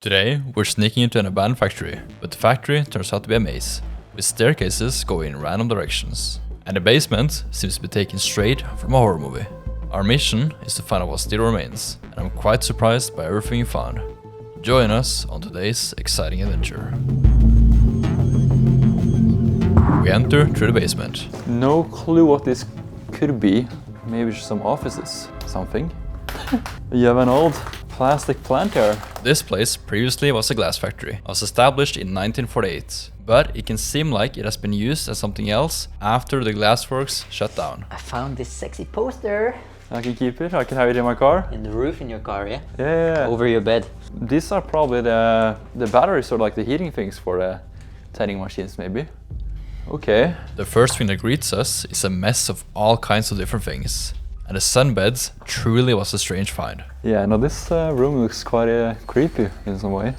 Today, we're sneaking into an abandoned factory, but the factory turns out to be a maze, with staircases going in random directions. And the basement seems to be taken straight from a horror movie. Our mission is to find out what still remains, and I'm quite surprised by everything we found. Join us on today's exciting adventure. We enter through the basement. No clue what this could be. Maybe just some offices, something. You have an old plastic plant here. This place previously was a glass factory. It was established in 1948, but it can seem like it has been used as something else after the glassworks shut down. I found this sexy poster I can keep it, I can have it in my car. in the roof in your car, yeah? Yeah. Over your bed. These are probably the batteries or like the heating things for the tanning machines maybe. Okay. The first thing that greets us is a mess of all kinds of different things. And the sunbeds truly was a strange find. Yeah, no, this room looks quite creepy in some way.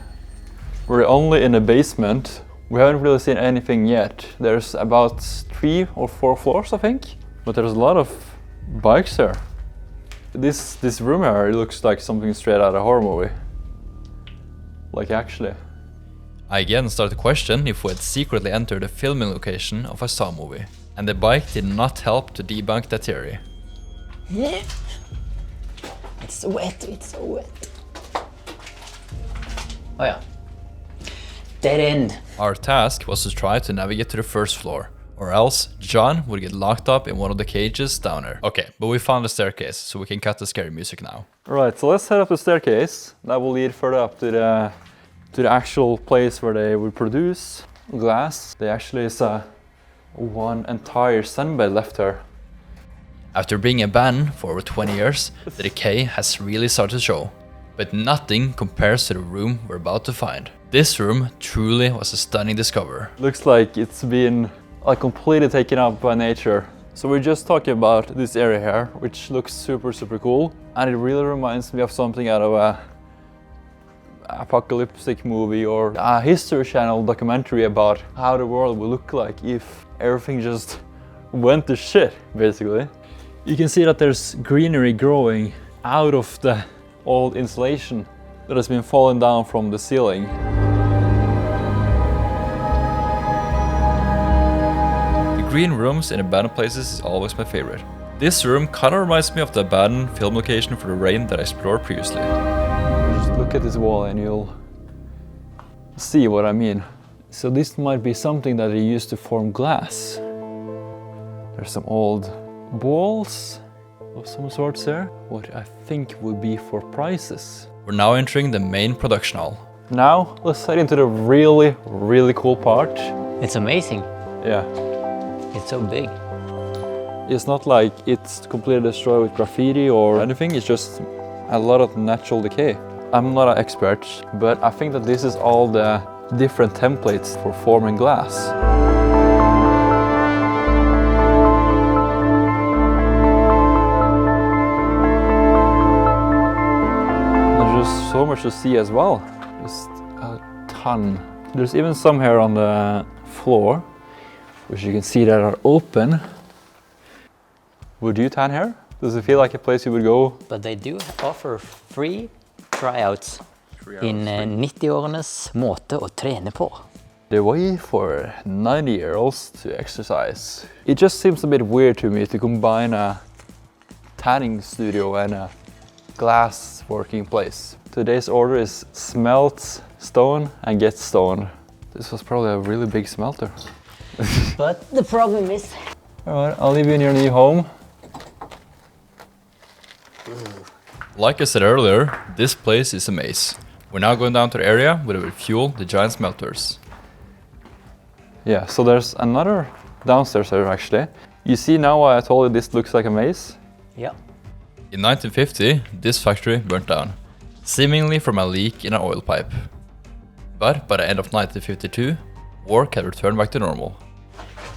We're only in the basement. We haven't really seen anything yet. There's about 3 or 4 floors, I think. But there's a lot of bikes here. This room here, it looks like something straight out of a horror movie. Like actually. I again started to question if we had secretly entered the filming location of a Saw movie. And the bike did not help to debunk that theory. Yeah. It's so wet, it's so wet. Oh yeah. Dead end. Our task was to try to navigate to the first floor, or else John would get locked up in one of the cages down there. Okay, but we found the staircase, so we can cut the scary music now. Right, so let's head up the staircase. That will lead further up to the actual place where they will produce glass. There actually is one entire sunbed left here. After being abandoned for over 20 years, the decay has really started to show. But nothing compares to the room we're about to find. This room truly was a stunning discovery. Looks like it's been completely taken up by nature. So we're just talking about this area here, which looks super cool. And it really reminds me of something out of a apocalyptic movie or a History Channel documentary about how the world would look like if everything just went to shit, basically. You can see that there's greenery growing out of the old insulation that has been falling down from the ceiling. The green rooms in abandoned places is always my favorite. This room kind of reminds me of the abandoned film location for The Rain that I explored previously. Just look at this wall and you'll see what I mean. So this might be something that they used to form glass. There's some old balls of some sorts there. What I think would be for prizes. We're now entering the main production hall. Now let's head into the really cool part. It's amazing. Yeah. It's so big. It's not like it's completely destroyed with graffiti or anything, it's just a lot of natural decay. I'm not an expert, but I think that this is all the different templates for forming glass. There's just so much to see as well. Just a ton. There's even some here on the floor, which you can see that are open. Would you tan here? Does it feel like a place you would go? But they do offer free tryouts in 90-årenes måte å trene på. The way for 90-year-olds to exercise. It just seems a bit weird to me to combine a tanning studio and a glass working place. Today's order is smelt stone and get stone. This was probably a really big smelter. But the problem is... Alright, I'll leave you in your new home. Like I said earlier, this place is a maze. We're now going down to the area where we will fuel the giant smelters. Yeah, so there's another downstairs here actually. You see now why I told you this looks like a maze? Yeah. In 1950, this factory burnt down, seemingly from a leak in an oil pipe. But by the end of 1952, work had returned back to normal.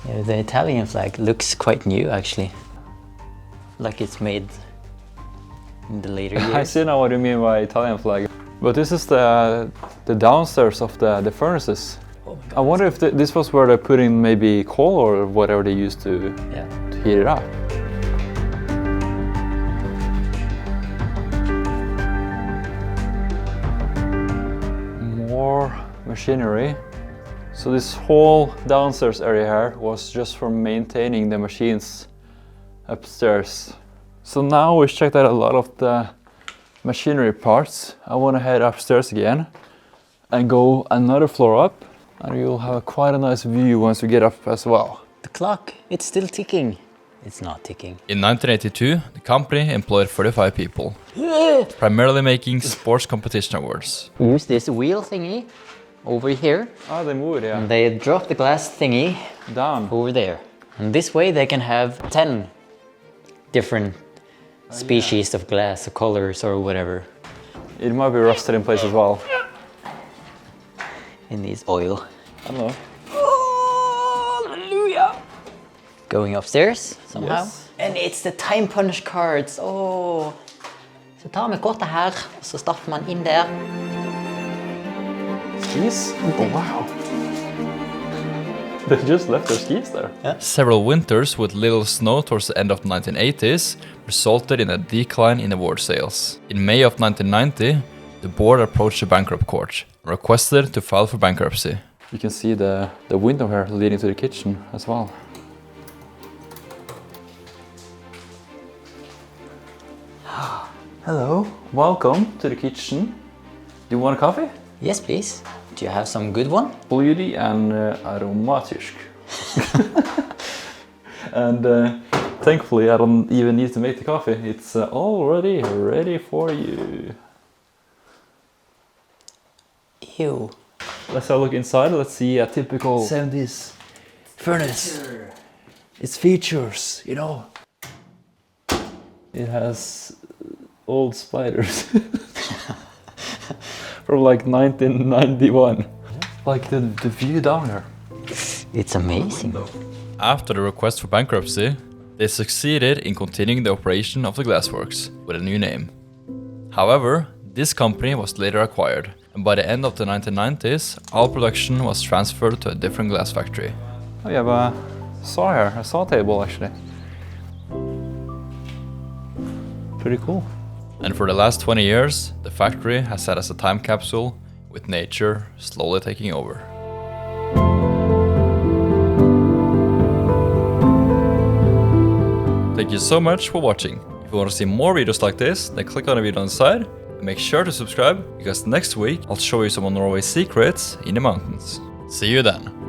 Yeah, the Italian flag looks quite new actually. Like it's made in the later years. I see now what you mean by Italian flag. But this is the downstairs of the furnaces. Oh my God. I wonder if this was where they put in maybe coal or whatever they used to heat it up. More machinery. So this whole downstairs area here was just for maintaining the machines upstairs. So now we've checked out a lot of the machinery parts. I want to head upstairs again and go another floor up, and you'll have quite a nice view once we get up as well. The clock, it's still ticking. It's not ticking. In 1982, the company employed 35 people, primarily making sports competition awards. Use this wheel thingy over here, Ah, they move it, yeah. and they drop the glass thingy Down. over there. And this way they can have 10 different species of glass, or colors, or whatever. It might be rusted in place as well. It needs oil. I don't know. Hallelujah! Going upstairs somehow. Yes. And it's the time punch cards. Oh. Så tar vi kortet her, og så stapper man inn der. Skis? Oh, wow. They just left their skis there. Several winters with little snow towards the end of the 1980s resulted in a decline in award sales. In May of 1990, the board approached the bankrupt court and requested to file for bankruptcy. You can see the window here leading to the kitchen as well. Hello, welcome to the kitchen. Do you want a coffee? Yes, please. Do you have some good one? Blodig and aromatisk. And thankfully I don't even need to make the coffee. It's already ready for you. Ew. Let's have a look inside. Let's see a typical 70s furnace. Its features, you know. It has old spiders from like 1991. Like the view down here. It's amazing. After the request for bankruptcy, they succeeded in continuing the operation of the glassworks with a new name. However, this company was later acquired, and by the end of the 1990s, all production was transferred to a different glass factory. Oh, you have a saw here, a saw table actually. Pretty cool. And for the last 20 years, the factory has sat as a time capsule, with nature slowly taking over. Thank you so much for watching. If you want to see more videos like this, then click on the video on the side and make sure to subscribe, because next week I'll show you some of Norway's secrets in the mountains. See you then!